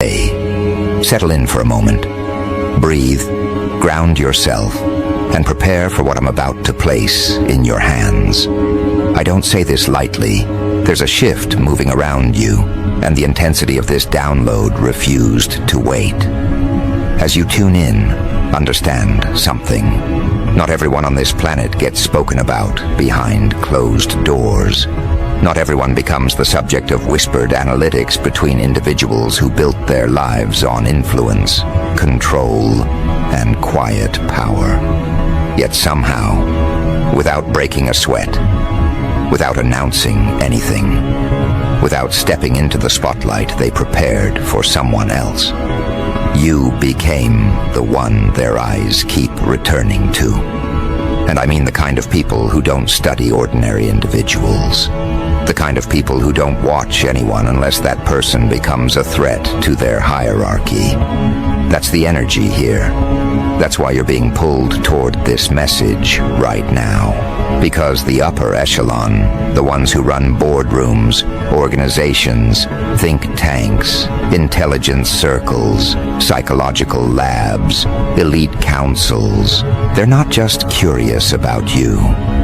Settle in for a moment. Breathe, ground yourself, and prepare for what I'm about to place in your hands. I don't say this lightly. There's a shift moving around you, and the intensity of this download refused to wait. As you tune in, understand something. Not everyone on this planet gets spoken about behind closed doors. Not everyone becomes the subject of whispered analytics between individuals who built their lives on influence, control, and quiet power. Yet somehow, without breaking a sweat, without announcing anything, without stepping into the spotlight they prepared for someone else, you became the one their eyes keep returning to. And I mean the kind of people who don't study ordinary individuals. The kind of people who don't watch anyone unless that person becomes a threat to their hierarchy. That's the energy here. That's why you're being pulled toward this message right now. Because the upper echelon, the ones who run boardrooms, organizations, think tanks, intelligence circles, psychological labs, elite councils, they're not just curious about you.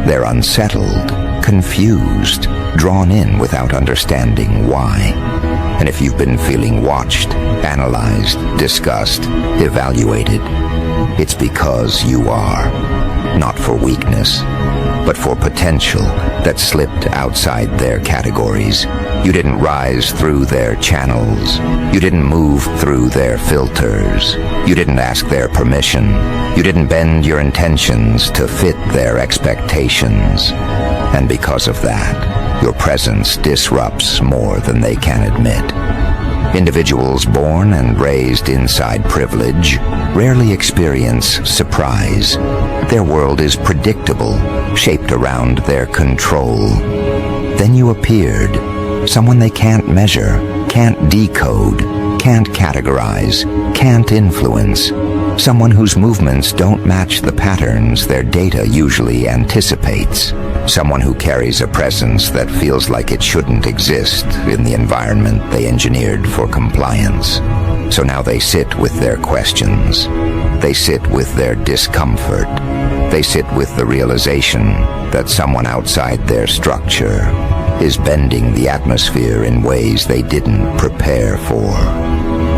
They're unsettled, confused, drawn in without understanding why. And if you've been feeling watched, analyzed, discussed, evaluated, it's because you are. Not for weakness, but for potential that slipped outside their categories. You didn't rise through their channels. You didn't move through their filters. You didn't ask their permission. You didn't bend your intentions to fit their expectations. And because of that, your presence disrupts more than they can admit. Individuals born and raised inside privilege rarely experience surprise. Their world is predictable, shaped around their control. Then you appeared, someone they can't measure, can't decode, can't categorize, can't influence. Someone whose movements don't match the patterns their data usually anticipates. Someone who carries a presence that feels like it shouldn't exist in the environment they engineered for compliance. So now they sit with their questions. They sit with their discomfort. They sit with the realization that someone outside their structure is bending the atmosphere in ways they didn't prepare for.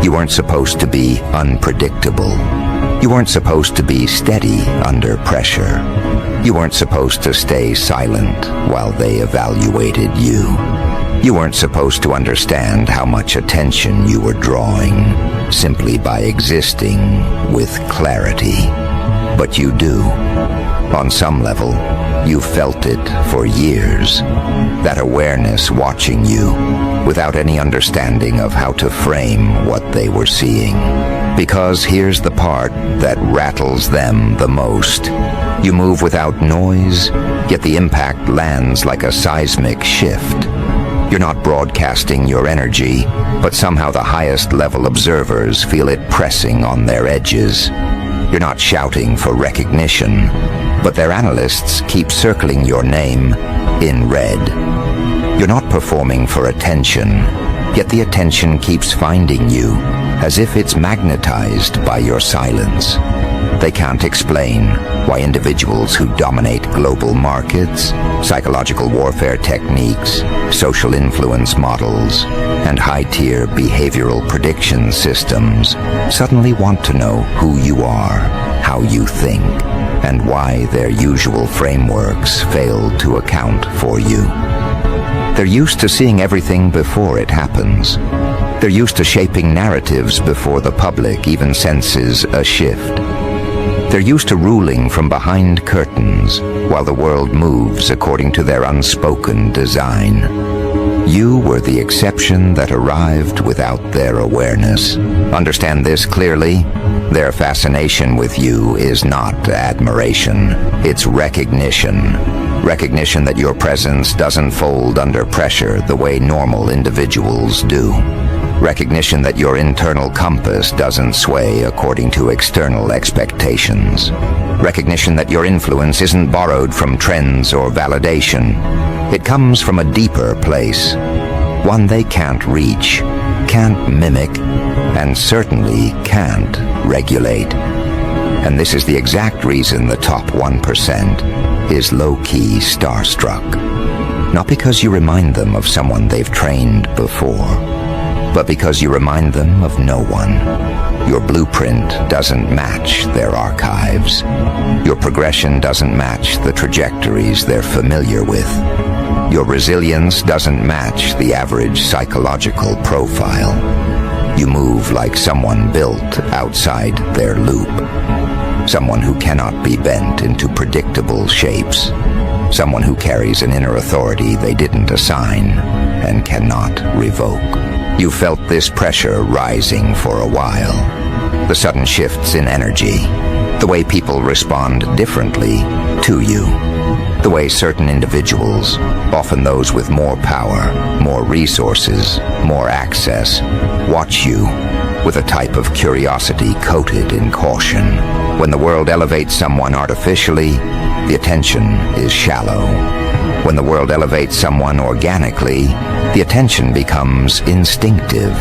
You weren't supposed to be unpredictable. You weren't supposed to be steady under pressure. You weren't supposed to stay silent while they evaluated you. You weren't supposed to understand how much attention you were drawing simply by existing with clarity. But you do. On some level, you felt it for years. That awareness watching you without any understanding of how to frame what they were seeing. Because here's the part that rattles them the most. You move without noise, yet the impact lands like a seismic shift. You're not broadcasting your energy, but somehow the highest level observers feel it pressing on their edges. You're not shouting for recognition, but their analysts keep circling your name in red. You're not performing for attention, yet the attention keeps finding you, as if it's magnetized by your silence. They can't explain why individuals who dominate global markets, psychological warfare techniques, social influence models, and high-tier behavioral prediction systems suddenly want to know who you are, how you think, and why their usual frameworks fail to account for you. They're used to seeing everything before it happens. They're used to shaping narratives before the public even senses a shift. They're used to ruling from behind curtains while the world moves according to their unspoken design. You were the exception that arrived without their awareness. Understand this clearly. Their fascination with you is not admiration. It's recognition. Recognition that your presence doesn't fold under pressure the way normal individuals do. Recognition that your internal compass doesn't sway according to external expectations. Recognition that your influence isn't borrowed from trends or validation. It comes from a deeper place, one they can't reach, can't mimic, and certainly can't regulate. And this is the exact reason the top 1% is low-key starstruck. Not because you remind them of someone they've trained before, but because you remind them of no one. Your blueprint doesn't match their archives. Your progression doesn't match the trajectories they're familiar with. Your resilience doesn't match the average psychological profile. You move like someone built outside their loop. Someone who cannot be bent into predictable shapes. Someone who carries an inner authority they didn't assign and cannot revoke. You felt this pressure rising for a while. The sudden shifts in energy. The way people respond differently to you. The way certain individuals, often those with more power, more resources, more access, watch you with a type of curiosity coated in caution. When the world elevates someone artificially, the attention is shallow. When the world elevates someone organically, the attention becomes instinctive.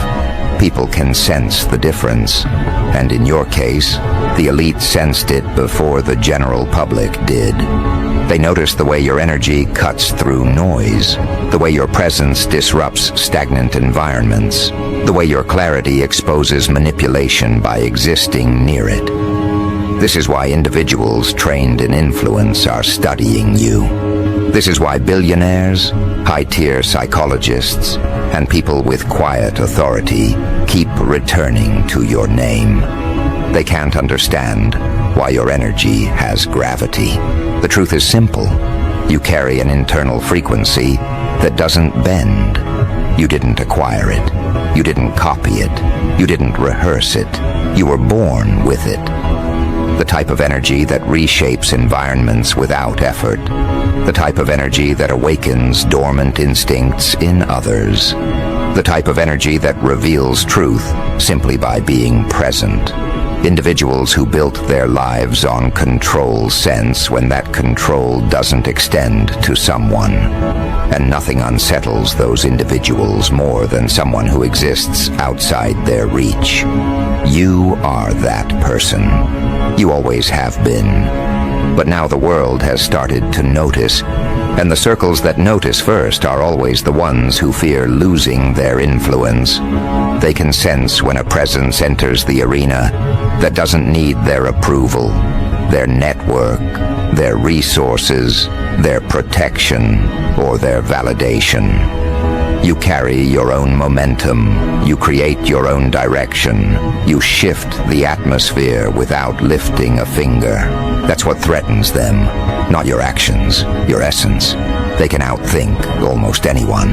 People can sense the difference, and in your case, the elite sensed it before the general public did. They notice the way your energy cuts through noise, the way your presence disrupts stagnant environments, the way your clarity exposes manipulation by existing near it. This is why individuals trained in influence are studying you. This is why billionaires, high-tier psychologists, and people with quiet authority keep returning to your name. They can't understand why your energy has gravity. The truth is simple. You carry an internal frequency that doesn't bend. You didn't acquire it. You didn't copy it. You didn't rehearse it. You were born with it. The type of energy that reshapes environments without effort. The type of energy that awakens dormant instincts in others. The type of energy that reveals truth simply by being present. Individuals who built their lives on control sense when that control doesn't extend to someone. And nothing unsettles those individuals more than someone who exists outside their reach. You are that person. You always have been. But now the world has started to notice, and the circles that notice first are always the ones who fear losing their influence. They can sense when a presence enters the arena that doesn't need their approval, their network, their resources, their protection, or their validation. You carry your own momentum. You create your own direction. You shift the atmosphere without lifting a finger. That's what threatens them, not your actions, your essence. They can outthink almost anyone,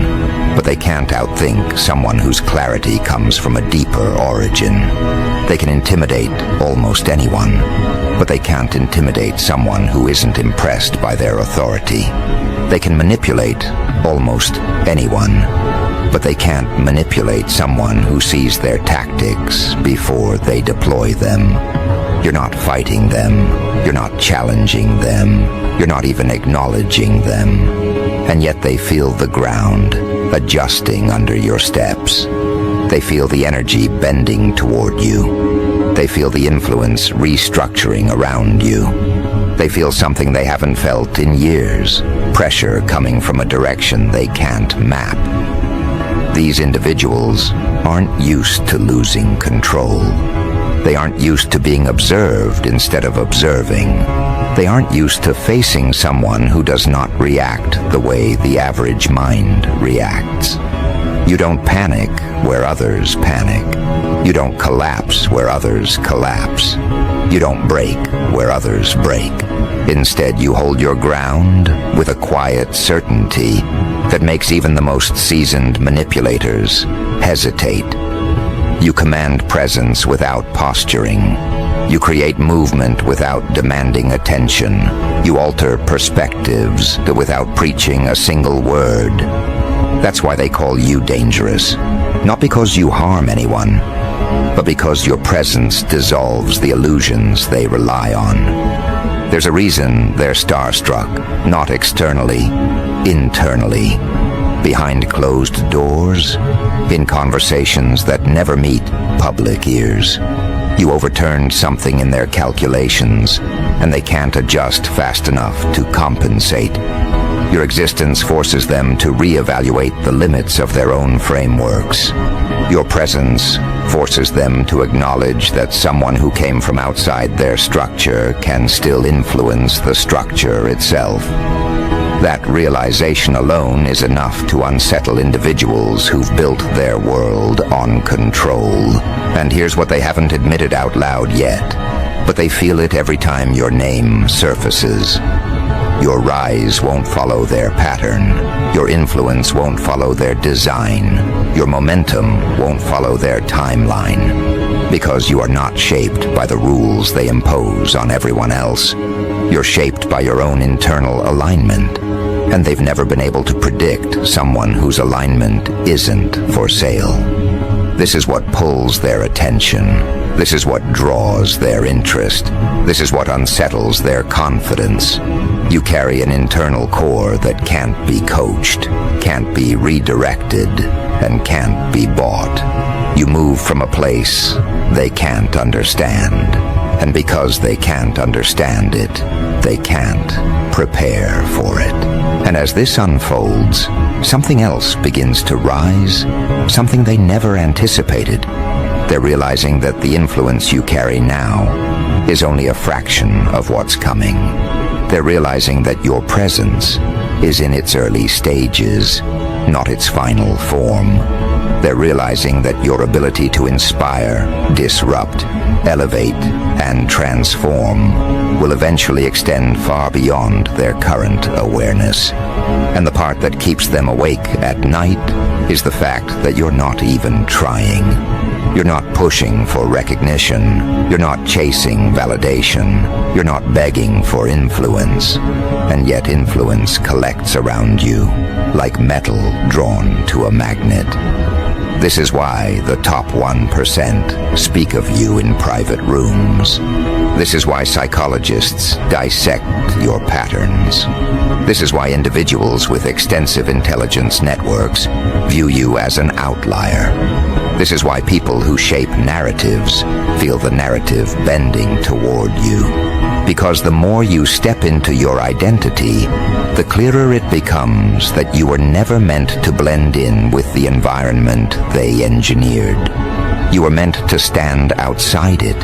but they can't outthink someone whose clarity comes from a deeper origin. They can intimidate almost anyone, but they can't intimidate someone who isn't impressed by their authority. They can manipulate almost anyone, but they can't manipulate someone who sees their tactics before they deploy them. You're not fighting them. You're not challenging them. You're not even acknowledging them. And yet they feel the ground adjusting under your steps. They feel the energy bending toward you. They feel the influence restructuring around you. They feel something they haven't felt in years, pressure coming from a direction they can't map. These individuals aren't used to losing control. They aren't used to being observed instead of observing. They aren't used to facing someone who does not react the way the average mind reacts. You don't panic where others panic. You don't collapse where others collapse. You don't break where others break. Instead, you hold your ground with a quiet certainty that makes even the most seasoned manipulators hesitate. You command presence without posturing. You create movement without demanding attention. You alter perspectives without preaching a single word. That's why they call you dangerous. Not because you harm anyone, but because your presence dissolves the illusions they rely on. There's a reason they're starstruck, not externally, internally. behind closed doors, in conversations that never meet public ears. You overturned something in their calculations, and they can't adjust fast enough to compensate. Your existence forces them to reevaluate the limits of their own frameworks. Your presence forces them to acknowledge that someone who came from outside their structure can still influence the structure itself. That realization alone is enough to unsettle individuals who've built their world on control. And here's what they haven't admitted out loud yet, but they feel it every time your name surfaces. Your rise won't follow their pattern. Your influence won't follow their design. Your momentum won't follow their timeline. Because you are not shaped by the rules they impose on everyone else. You're shaped by your own internal alignment. And they've never been able to predict someone whose alignment isn't for sale. This is what pulls their attention. This is what draws their interest. This is what unsettles their confidence. You carry an internal core that can't be coached, can't be redirected, and can't be bought. You move from a place they can't understand. And because they can't understand it, they can't prepare for it. And as this unfolds, something else begins to rise, something they never anticipated. They're realizing that the influence you carry now is only a fraction of what's coming. They're realizing that your presence is in its early stages, not its final form. They're realizing that your ability to inspire, disrupt, elevate, and transform will eventually extend far beyond their current awareness. And the part that keeps them awake at night is the fact that you're not even trying. You're not pushing for recognition. You're not chasing validation. You're not begging for influence. And yet influence collects around you, like metal drawn to a magnet. This is why the top 1% speak of you in private rooms. This is why psychologists dissect your patterns. This is why individuals with extensive intelligence networks view you as an outlier. This is why people who shape narratives feel the narrative bending toward you. Because the more you step into your identity, the clearer it becomes that you were never meant to blend in with the environment they engineered. You were meant to stand outside it,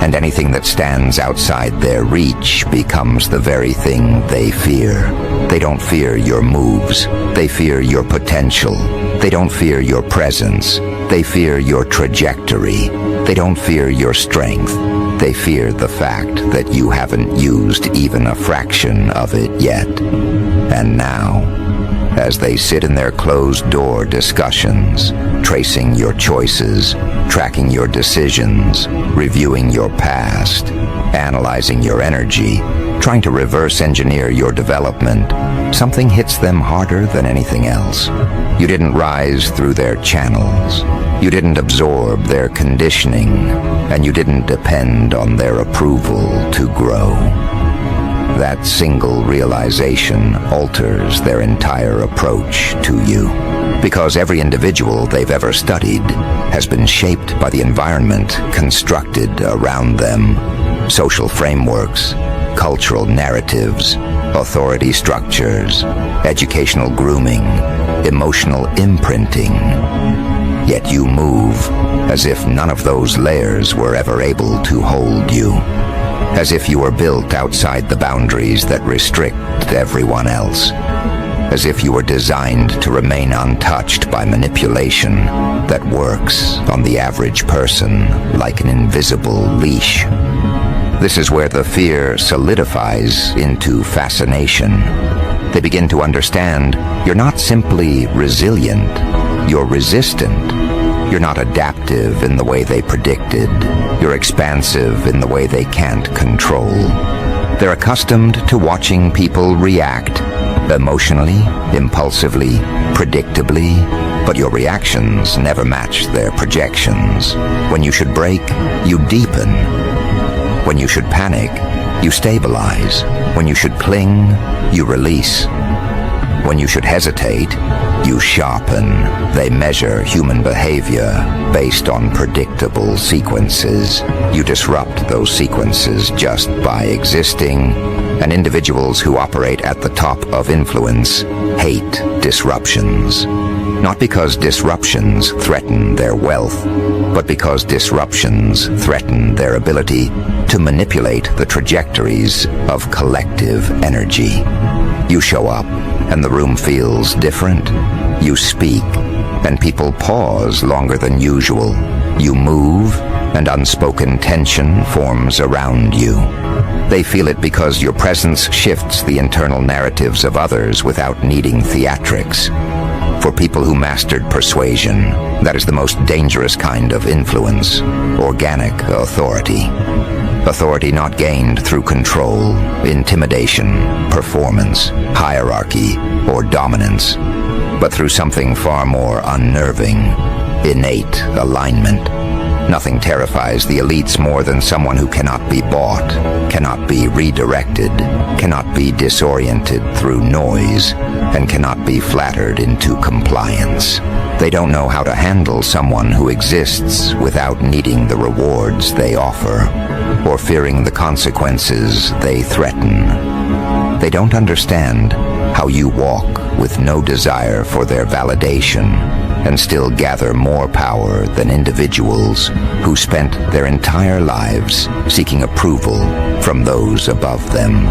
and anything that stands outside their reach becomes the very thing they fear. They don't fear your moves. They fear your potential. They don't fear your presence. They fear your trajectory. They don't fear your strength. They fear the fact that you haven't used even a fraction of it yet. And now, as they sit in their closed-door discussions, tracing your choices, tracking your decisions, reviewing your past, analyzing your energy, trying to reverse engineer your development, something hits them harder than anything else. You didn't rise through their channels. You didn't absorb their conditioning, and you didn't depend on their approval to grow. That single realization alters their entire approach to you, because every individual they've ever studied has been shaped by the environment constructed around them. Social frameworks, cultural narratives, authority structures, educational grooming, emotional imprinting. Yet you move as if none of those layers were ever able to hold you. As if you were built outside the boundaries that restrict everyone else. As if you were designed to remain untouched by manipulation that works on the average person like an invisible leash. This is where the fear solidifies into fascination. They begin to understand you're not simply resilient, you're resistant. You're not adaptive in the way they predicted. You're expansive in the way they can't control. They're accustomed to watching people react emotionally, impulsively, predictably, but your reactions never match their projections. When you should break, you deepen. When you should panic, you stabilize. When you should cling, you release. When you should hesitate, you sharpen. They measure human behavior based on predictable sequences. You disrupt those sequences just by existing, and individuals who operate at the top of influence hate disruptions. Not because disruptions threaten their wealth, but because disruptions threaten their ability to manipulate the trajectories of collective energy. You show up, and the room feels different. You speak, and people pause longer than usual. You move, and unspoken tension forms around you. They feel it because your presence shifts the internal narratives of others without needing theatrics. For people who mastered persuasion, that is the most dangerous kind of influence, organic authority. Authority not gained through control, intimidation, performance, hierarchy, or dominance, but through something far more unnerving, innate alignment. Nothing terrifies the elites more than someone who cannot be bought, cannot be redirected, cannot be disoriented through noise, and cannot be flattered into compliance. They don't know how to handle someone who exists without needing the rewards they offer, or fearing the consequences they threaten. They don't understand how you walk with no desire for their validation and still gather more power than individuals who spent their entire lives seeking approval from those above them.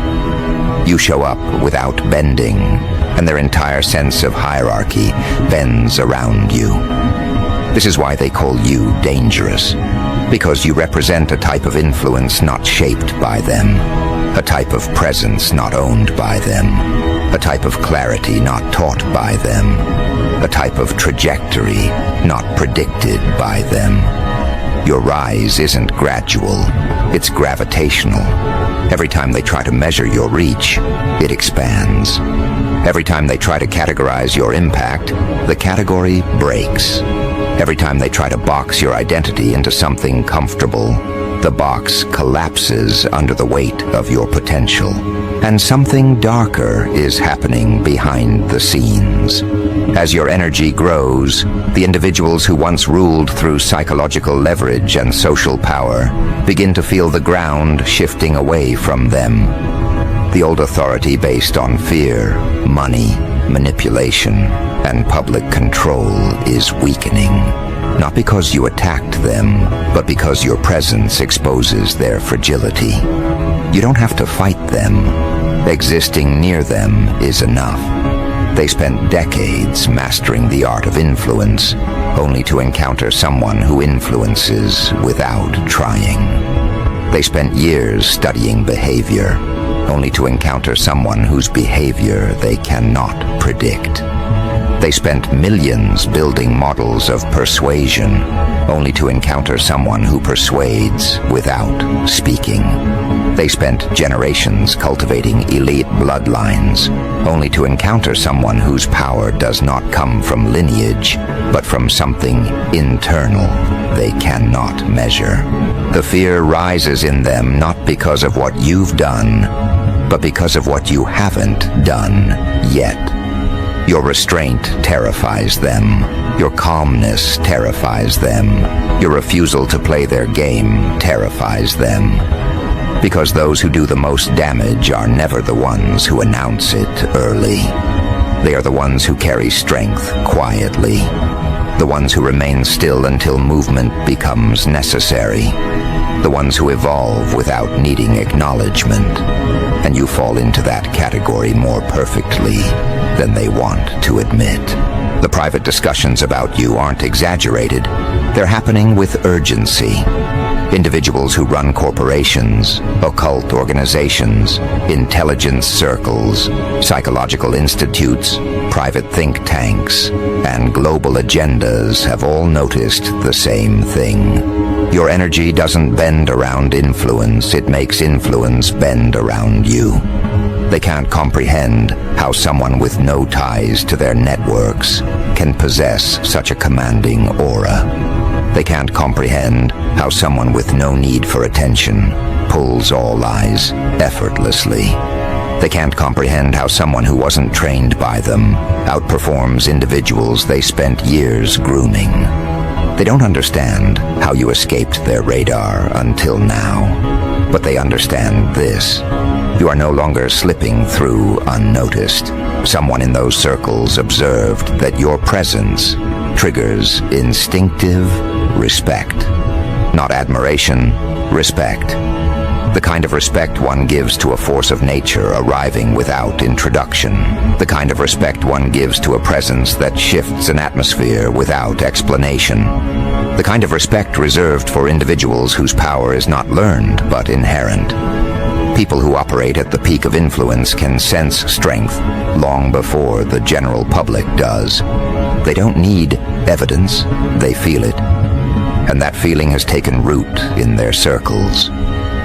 You show up without bending, and their entire sense of hierarchy bends around you. This is why they call you dangerous, because you represent a type of influence not shaped by them, a type of presence not owned by them, a type of clarity not taught by them, a type of trajectory not predicted by them. Your rise isn't gradual, it's gravitational. Every time they try to measure your reach, it expands. Every time they try to categorize your impact, the category breaks. Every time they try to box your identity into something comfortable, the box collapses under the weight of your potential. And something darker is happening behind the scenes. As your energy grows, the individuals who once ruled through psychological leverage and social power begin to feel the ground shifting away from them. The old authority based on fear, money, manipulation, and public control is weakening. Not because you attacked them, but because your presence exposes their fragility. You don't have to fight them. Existing near them is enough. They spent decades mastering the art of influence, only to encounter someone who influences without trying. They spent years studying behavior, only to encounter someone whose behavior they cannot predict. They spent millions building models of persuasion, only to encounter someone who persuades without speaking. They spent generations cultivating elite bloodlines, only to encounter someone whose power does not come from lineage, but from something internal they cannot measure. The fear rises in them not because of what you've done, but because of what you haven't done yet. Your restraint terrifies them. Your calmness terrifies them. Your refusal to play their game terrifies them. Because those who do the most damage are never the ones who announce it early. They are the ones who carry strength quietly. The ones who remain still until movement becomes necessary. The ones who evolve without needing acknowledgement. And you fall into that category more perfectly than they want to admit. The private discussions about you aren't exaggerated. They're happening with urgency. Individuals who run corporations, occult organizations, intelligence circles, psychological institutes, private think tanks, and global agendas have all noticed the same thing. Your energy doesn't bend around influence, it makes influence bend around you. They can't comprehend how someone with no ties to their networks can possess such a commanding aura. They can't comprehend how someone with no need for attention pulls all eyes effortlessly. They can't comprehend how someone who wasn't trained by them outperforms individuals they spent years grooming. They don't understand how you escaped their radar until now. But they understand this. You are no longer slipping through unnoticed. Someone in those circles observed that your presence triggers instinctive respect. Not admiration, respect. The kind of respect one gives to a force of nature arriving without introduction. The kind of respect one gives to a presence that shifts an atmosphere without explanation. The kind of respect reserved for individuals whose power is not learned but inherent. People who operate at the peak of influence can sense strength long before the general public does. They don't need evidence, they feel it. And that feeling has taken root in their circles.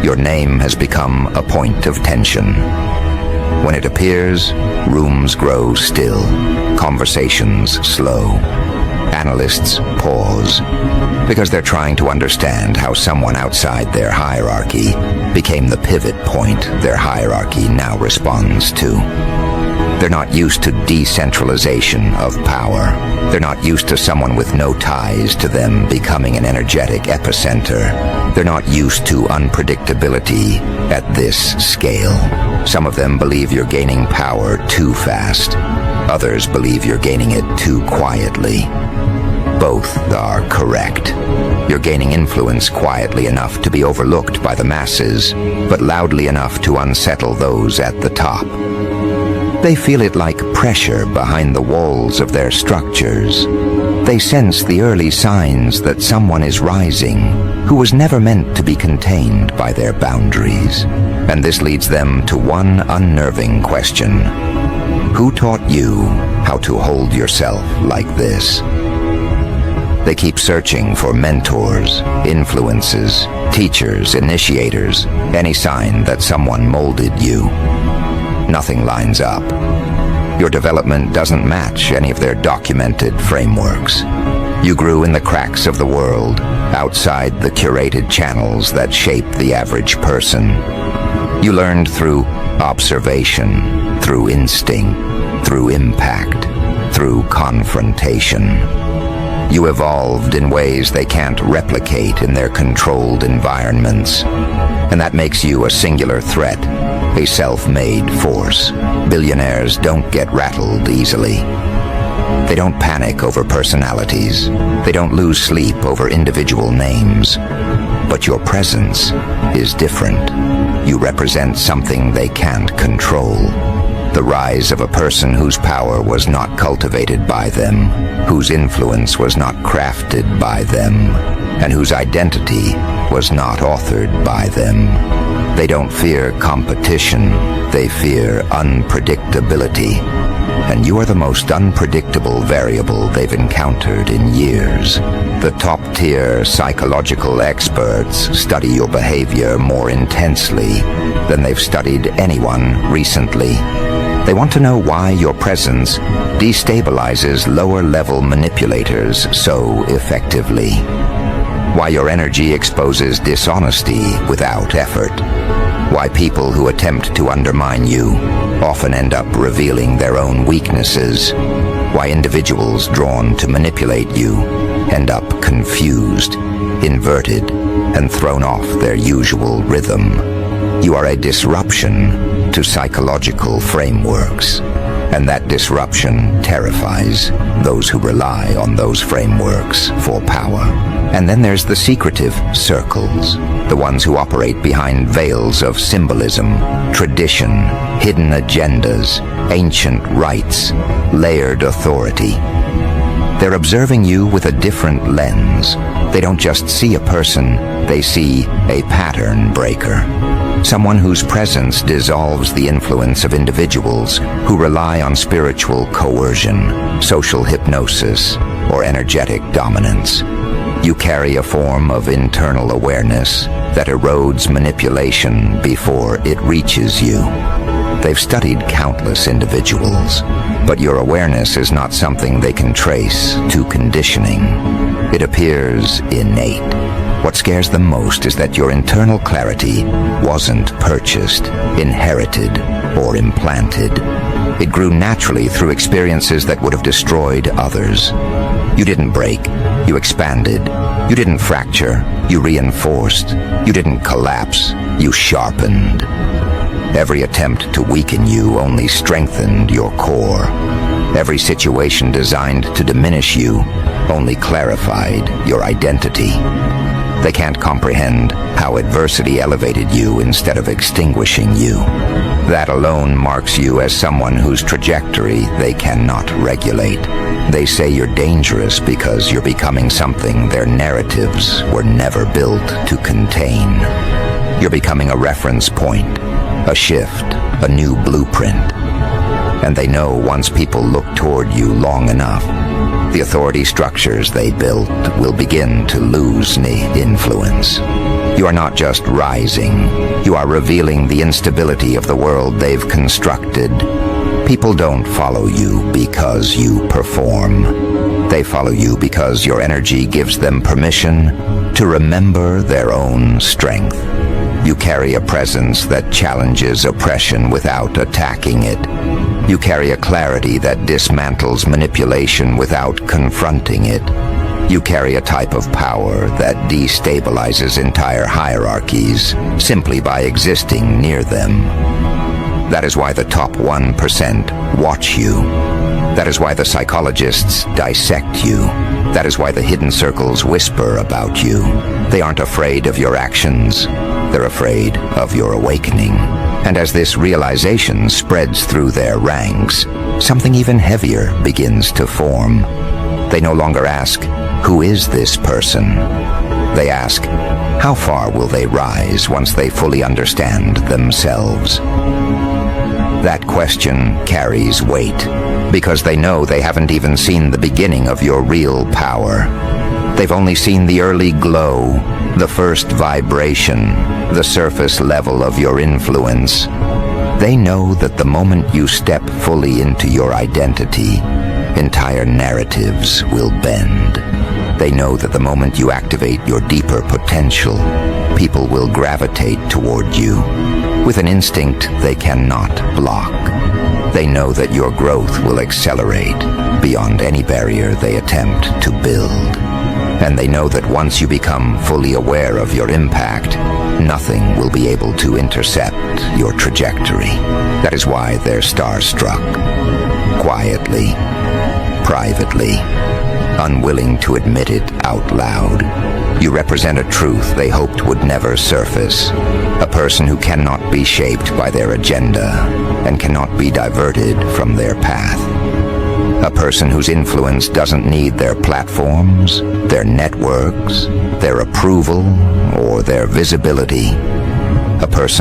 Your name has become a point of tension. When it appears, rooms grow still, conversations slow. Analysts pause, because they're trying to understand how someone outside their hierarchy became the pivot point their hierarchy now responds to. They're not used to decentralization of power. They're not used to someone with no ties to them becoming an energetic epicenter. They're not used to unpredictability at this scale. Some of them believe you're gaining power too fast. Others believe you're gaining it too quietly. Both are correct. You're gaining influence quietly enough to be overlooked by the masses, but loudly enough to unsettle those at the top. They feel it like pressure behind the walls of their structures. They sense the early signs that someone is rising who was never meant to be contained by their boundaries. And this leads them to one unnerving question. Who taught you how to hold yourself like this? They keep searching for mentors, influences, teachers, initiators, any sign that someone molded you. Nothing lines up. Your development doesn't match any of their documented frameworks. You grew in the cracks of the world, outside the curated channels that shape the average person. You learned through observation, through instinct, through impact, through confrontation. You evolved in ways they can't replicate in their controlled environments. And that makes you a singular threat, a self-made force. Billionaires don't get rattled easily. They don't panic over personalities. They don't lose sleep over individual names. But your presence is different. You represent something they can't control. The rise of a person whose power was not cultivated by them, whose influence was not crafted by them, and whose identity was not authored by them. They don't fear competition, they fear unpredictability. And you are the most unpredictable variable they've encountered in years. The top-tier psychological experts study your behavior more intensely than they've studied anyone recently. They want to know why your presence destabilizes lower-level manipulators so effectively. Why your energy exposes dishonesty without effort. Why people who attempt to undermine you often end up revealing their own weaknesses. Why individuals drawn to manipulate you end up confused, inverted, and thrown off their usual rhythm. You are a disruption to psychological frameworks, and that disruption terrifies those who rely on those frameworks for power. And then there's the secretive circles, the ones who operate behind veils of symbolism, tradition, hidden agendas, ancient rites, layered authority. They're observing you with a different lens. They don't just see a person, they see a pattern breaker. Someone whose presence dissolves the influence of individuals who rely on spiritual coercion, social hypnosis, or energetic dominance. You carry a form of internal awareness that erodes manipulation before it reaches you. They've studied countless individuals, but your awareness is not something they can trace to conditioning. It appears innate. What scares them most is that your internal clarity wasn't purchased, inherited, or implanted. It grew naturally through experiences that would have destroyed others. You didn't break, you expanded. You didn't fracture, you reinforced. You didn't collapse, you sharpened. Every attempt to weaken you only strengthened your core. Every situation designed to diminish you only clarified your identity. They can't comprehend how adversity elevated you instead of extinguishing you. That alone marks you as someone whose trajectory they cannot regulate. They say you're dangerous because you're becoming something their narratives were never built to contain. You're becoming a reference point, a shift, a new blueprint. And they know once people look toward you long enough, the authority structures they built will begin to lose influence. You are not just rising, you are revealing the instability of the world they've constructed. People don't follow you because you perform. They follow you because your energy gives them permission to remember their own strength. You carry a presence that challenges oppression without attacking it. You carry a clarity that dismantles manipulation without confronting it. You carry a type of power that destabilizes entire hierarchies simply by existing near them. That is why the top 1% watch you. That is why the psychologists dissect you. That is why the hidden circles whisper about you. They aren't afraid of your actions. They're afraid of your awakening. And as this realization spreads through their ranks, something even heavier begins to form. They no longer ask, "Who is this person?" They ask, "How far will they rise once they fully understand themselves?" That question carries weight, because they know they haven't even seen the beginning of your real power. They've only seen the early glow, the first vibration, the surface level of your influence. They know that the moment you step fully into your identity, entire narratives will bend. They know that the moment you activate your deeper potential, people will gravitate toward you with an instinct they cannot block. They know that your growth will accelerate beyond any barrier they attempt to build. And they know that once you become fully aware of your impact, nothing will be able to intercept your trajectory. That is why they're starstruck. Quietly, privately, unwilling to admit it out loud. You represent a truth they hoped would never surface. A person who cannot be shaped by their agenda and cannot be diverted from their path. A person whose influence doesn't need their platforms, their networks, their approval, or their visibility. A person